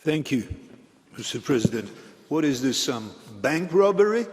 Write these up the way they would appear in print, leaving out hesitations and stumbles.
Thank you, Mr. President. What is this, some bank robbery?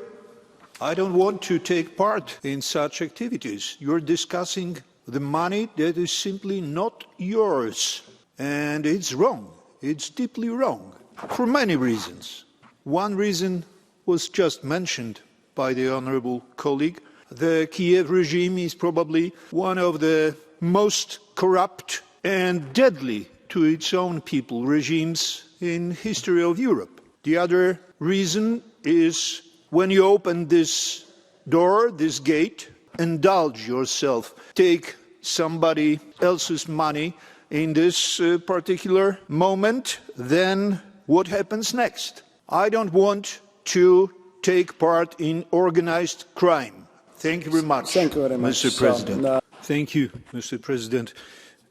I don't want to take part in such activities. You're discussing the money that is simply not yours. And it's wrong. It's deeply wrong for many reasons. One reason was just mentioned by the honorable colleague. The Kiev regime is probably one of the most corrupt and deadly to its own people regimes in history of Europe. The other reason is when you open this door, this gate, indulge yourself, take somebody else's money in this particular moment, then what happens next? I don't want to take part in organized crime. Thank you very much, Mr. President. Thank you, Mr. President.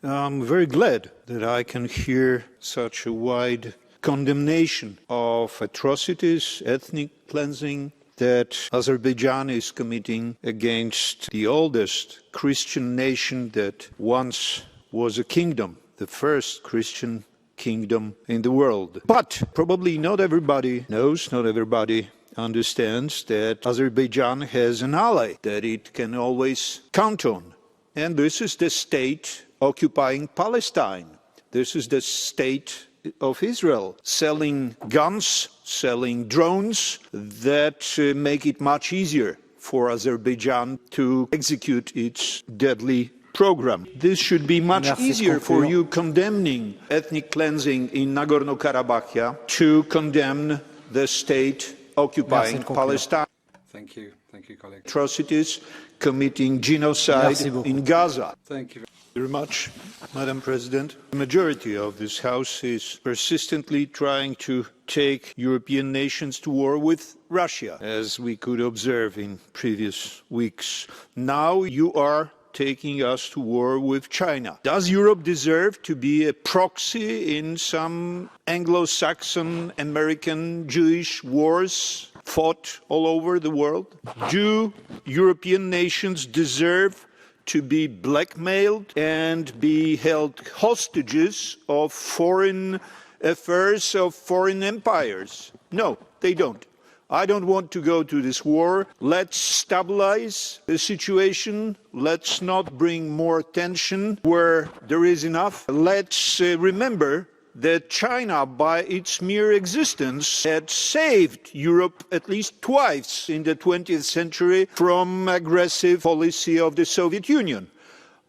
I'm very glad that I can hear such a wide condemnation of atrocities, ethnic cleansing that Azerbaijan is committing against the oldest Christian nation that once was a kingdom, the first Christian kingdom in the world. But probably not everybody knows, not everybody understands that Azerbaijan has an ally that it can always count on. And this is the state occupying Palestine. This is the state of Israel, selling guns, selling drones that make it much easier for Azerbaijan to execute its deadly program. This should be much easier for you condemning ethnic cleansing in Nagorno-Karabakh to condemn the state occupying Palestine. Thank you, colleague. Atrocities, committing genocide in Gaza. Thank you very much, Madam President. The majority of this House is persistently trying to take European nations to war with Russia, as we could observe in previous weeks. Now you are taking us to war with China. Does Europe deserve to be a proxy in some Anglo-Saxon, American, Jewish wars fought all over the world? Do European nations deserve to be blackmailed and be held hostages of foreign affairs of foreign empires? No, they don't. I don't want to go to this war. Let's stabilize the situation. Let's not bring more tension where there is enough. Let's remember that China, by its mere existence, had saved Europe at least twice in the 20th century from aggressive policy of the Soviet Union.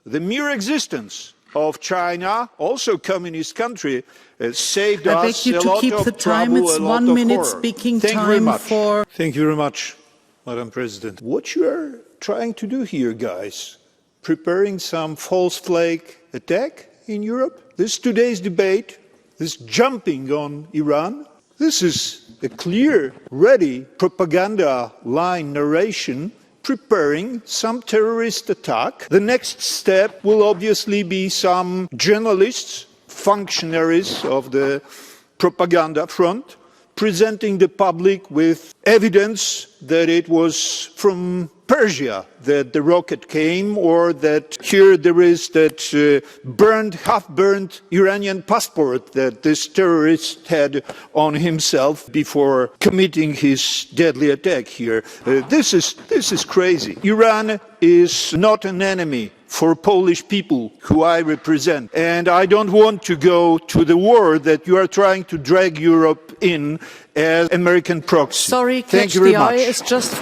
The mere existence of China, also communist country, saved us a lot of trouble, a lot of horror. I beg you to keep the time. It's 1 minute speaking time for... Thank you very much, Madam President. What you are trying to do here, guys? Preparing some false flag attack in Europe? This today's debate, this jumping on Iran, this is a clear, ready propaganda line narration preparing some terrorist attack. The next step will obviously be some journalists, functionaries of the propaganda front, presenting the public with evidence that it was from Persia that the rocket came, or that here there is that half-burned Iranian passport that this terrorist had on himself before committing his deadly attack here. This is crazy. Iran is not an enemy for Polish people who I represent, and I don't want to go to the war that you are trying to drag Europe in as American proxy. Sorry, Thank you very much. It's just for